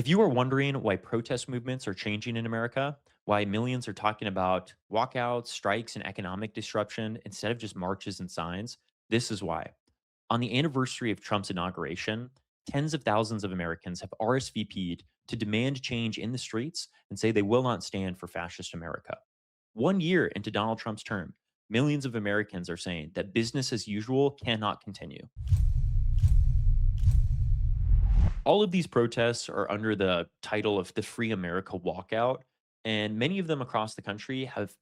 If you are wondering why protest movements are changing in America, why millions are talking about walkouts, strikes, and economic disruption instead of just marches and signs, this is why. On the anniversary of Trump's inauguration, tens of thousands of Americans have RSVP'd to demand change in the streets and say they will not stand for fascist America. 1 year into Donald Trump's term, millions of Americans are saying that business as usual cannot continue. All of these protests are under the title of the Free America Walkout, and many of them across the country have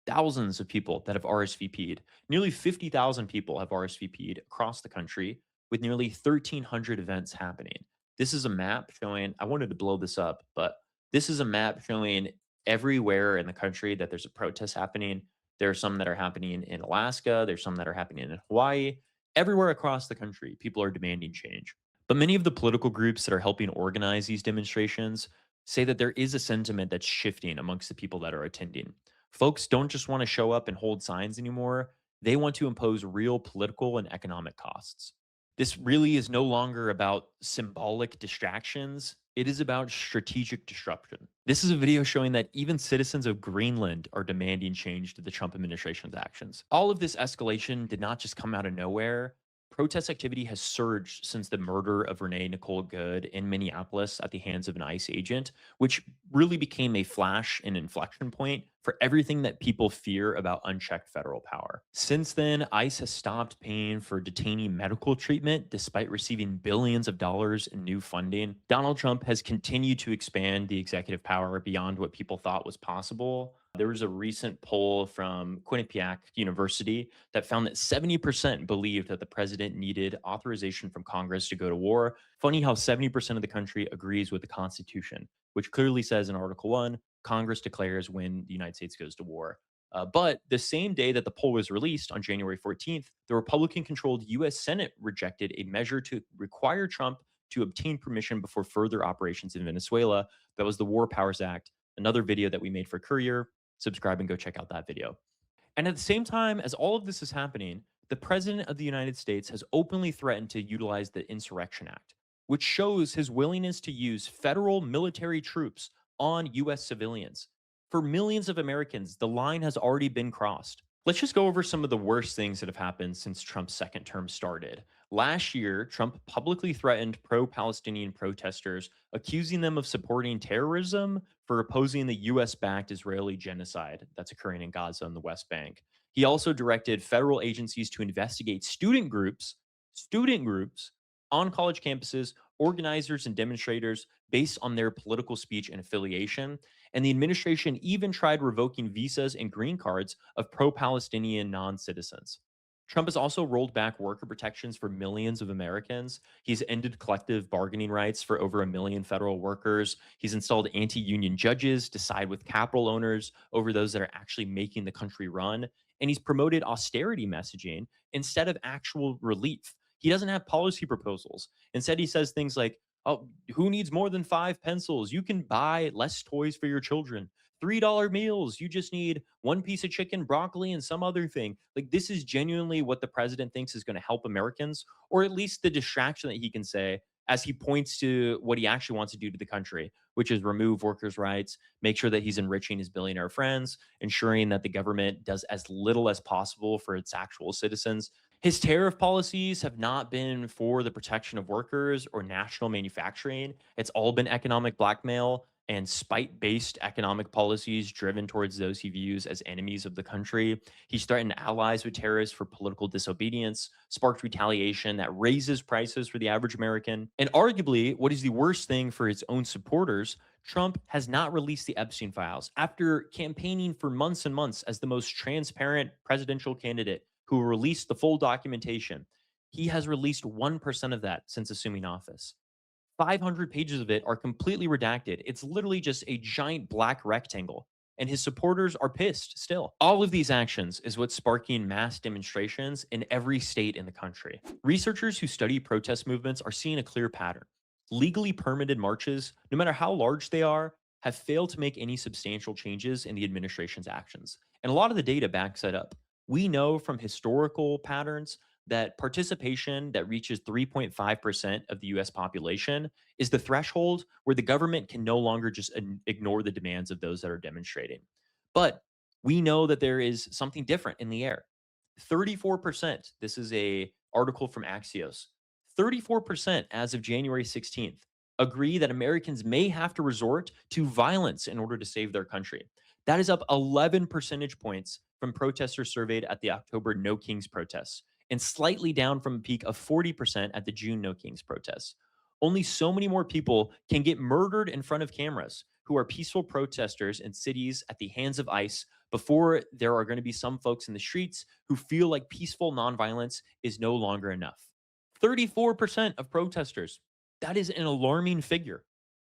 thousands of people that have RSVP'd. Nearly 50,000 people have RSVP'd across the country, with nearly 1,300 events happening. This is a map showing, I wanted to blow this up, but this is a map showing everywhere in the country that there's a protest happening. There are some that are happening in Alaska, there's some that are happening in Hawaii. Everywhere across the country, people are demanding change. But many of the political groups that are helping organize these demonstrations say that there is a sentiment that's shifting amongst the people that are attending. Folks don't just want to show up and hold signs anymore. They want to impose real political and economic costs. This really is no longer about symbolic distractions. It is about strategic disruption. This is a video showing that even citizens of Greenland are demanding change to the Trump administration's actions. All of this escalation did not just come out of nowhere. Protest activity has surged since the murder of Renee Nicole Good in Minneapolis at the hands of an ICE agent, which really became a flash and inflection point for everything that people fear about unchecked federal power. Since then, ICE has stopped paying for detainee medical treatment despite receiving billions of dollars in new funding. Donald Trump has continued to expand the executive power beyond what people thought was possible. There was a recent poll from Quinnipiac University that found that 70% believed that the president needed authorization from Congress to go to war. Funny how 70% of the country agrees with the Constitution, which clearly says in Article 1, Congress declares when the United States goes to war. But the same day that the poll was released on January 14th, the Republican controlled US Senate rejected a measure to require Trump to obtain permission before further operations in Venezuela. That was the War Powers Act, another video that we made for Courier. Subscribe and go check out that video. And at the same time as all of this is happening, the president of the United States has openly threatened to utilize the Insurrection Act, which shows his willingness to use federal military troops on US civilians. For millions of Americans, the line has already been crossed. Let's just go over some of the worst things that have happened since Trump's second term started. Last year, Trump publicly threatened pro Palestinian protesters, accusing them of supporting terrorism for opposing the US backed Israeli genocide that's occurring in Gaza and the West Bank. He also directed federal agencies to investigate student groups on college campuses, organizers and demonstrators based on their political speech and affiliation. And the administration even tried revoking visas and green cards of pro Palestinian non citizens. Trump has also rolled back worker protections for millions of Americans. He's ended collective bargaining rights for over 1 million federal workers. He's installed anti union judges to side with capital owners over those that are actually making the country run. And he's promoted austerity messaging instead of actual relief. He doesn't have policy proposals. Instead, he says things like, oh, who needs more than 5 pencils? You can buy less toys for your children. $3 meals. You just need one piece of chicken, broccoli, and some other thing. Like, this is genuinely what the president thinks is going to help Americans, or at least the distraction that he can say as he points to what he actually wants to do to the country, which is remove workers' rights, make sure that he's enriching his billionaire friends, ensuring that the government does as little as possible for its actual citizens. His tariff policies have not been for the protection of workers or national manufacturing. It's all been economic blackmail and spite based economic policies driven towards those he views as enemies of the country. He's threatened allies with terrorists for political disobedience, sparked retaliation that raises prices for the average American. And arguably, what is the worst thing for his own supporters, Trump has not released the Epstein files after campaigning for months and months as the most transparent presidential candidate who released the full documentation. He has released 1% of that since assuming office. 500 pages of it are completely redacted. It's literally just a giant black rectangle. And his supporters are pissed still. All of these actions is what's sparking mass demonstrations in every state in the country. Researchers who study protest movements are seeing a clear pattern. Legally permitted marches, no matter how large they are, have failed to make any substantial changes in the administration's actions. And a lot of the data backs that up. We know from historical patterns that participation that reaches 3.5% of the US population is the threshold where the government can no longer just ignore the demands of those that are demonstrating. But we know that there is something different in the air. 34%, this is a article from Axios. 34% as of January 16th agree that Americans may have to resort to violence in order to save their country. That is up 11 percentage points from protesters surveyed at the October No Kings protests, and slightly down from a peak of 40% at the June No Kings protests. Only so many more people can get murdered in front of cameras who are peaceful protesters in cities at the hands of ICE before there are going to be some folks in the streets who feel like peaceful nonviolence is no longer enough. 34% of protesters. That is an alarming figure.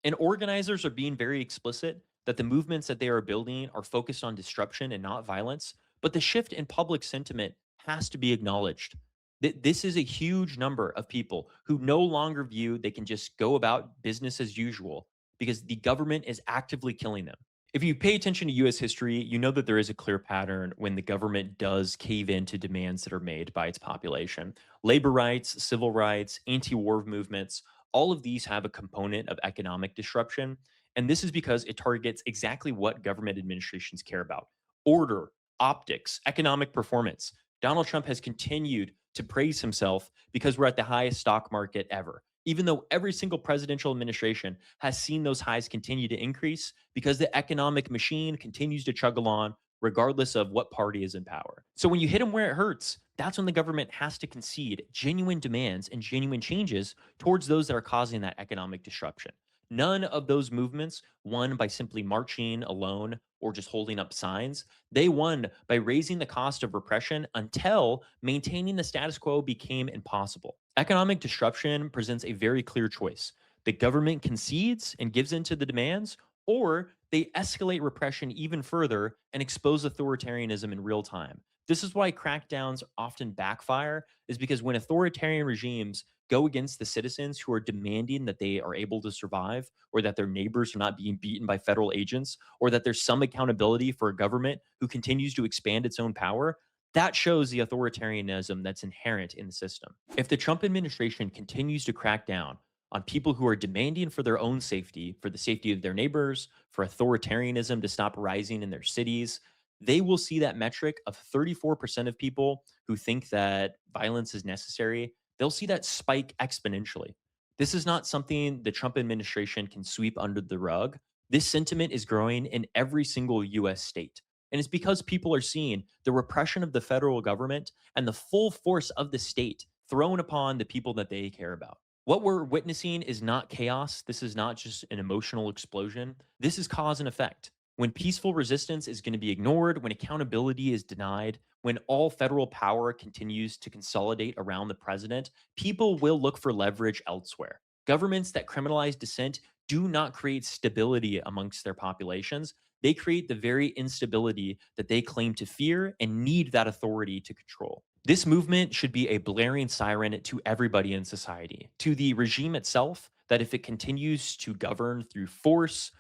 And organizers are being very explicit that the movements that they are building are focused on disruption and not violence. But the shift in public sentiment has to be acknowledged. This is a huge number of people who no longer view they can just go about business as usual because the government is actively killing them. If you pay attention to US history, you know that there is a clear pattern when the government does cave in to demands that are made by its population. Labor rights, civil rights, anti war movements, all of these have a component of economic disruption. And this is because it targets exactly what government administrations care about: order, optics, economic performance. Donald Trump has continued to praise himself because we're at the highest stock market ever, even though every single presidential administration has seen those highs continue to increase because the economic machine continues to chug along regardless of what party is in power. So when you hit them where it hurts, that's when the government has to concede genuine demands and genuine changes towards those that are causing that economic disruption. None of those movements won by simply marching alone or just holding up signs. They won by raising the cost of repression until maintaining the status quo became impossible. Economic disruption presents a very clear choice. The government concedes and gives in to the demands, or they escalate repression even further and expose authoritarianism in real time. This is why crackdowns often backfire, is because when authoritarian regimes go against the citizens who are demanding that they are able to survive, or that their neighbors are not being beaten by federal agents, or that there's some accountability for a government who continues to expand its own power, that shows the authoritarianism that's inherent in the system. If the Trump administration continues to crack down on people who are demanding for their own safety, for the safety of their neighbors, for authoritarianism to stop rising in their cities, they will see that metric of 34% of people who think that violence is necessary. They'll see that spike exponentially. This is not something the Trump administration can sweep under the rug. This sentiment is growing in every single US state. And it's because people are seeing the repression of the federal government and the full force of the state thrown upon the people that they care about. What we're witnessing is not chaos. This is not just an emotional explosion. This is cause and effect. When peaceful resistance is going to be ignored, when accountability is denied, when all federal power continues to consolidate around the president, people will look for leverage elsewhere. Governments that criminalize dissent do not create stability amongst their populations. They create the very instability that they claim to fear and need that authority to control. This movement should be a blaring siren to everybody in society, to the regime itself, that if it continues to govern through force,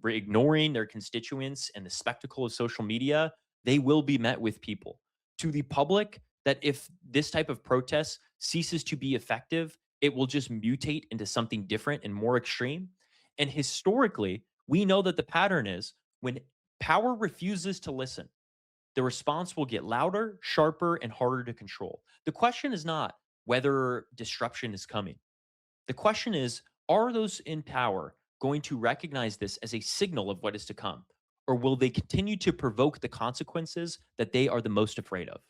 ignoring their constituents and the spectacle of social media, they will be met with people. To the public, that if this type of protest ceases to be effective, it will just mutate into something different and more extreme. And historically, we know that the pattern is when power refuses to listen, the response will get louder, sharper, and harder to control. The question is not whether disruption is coming. The question is, are those in power going to recognize this as a signal of what is to come? Or will they continue to provoke the consequences that they are the most afraid of?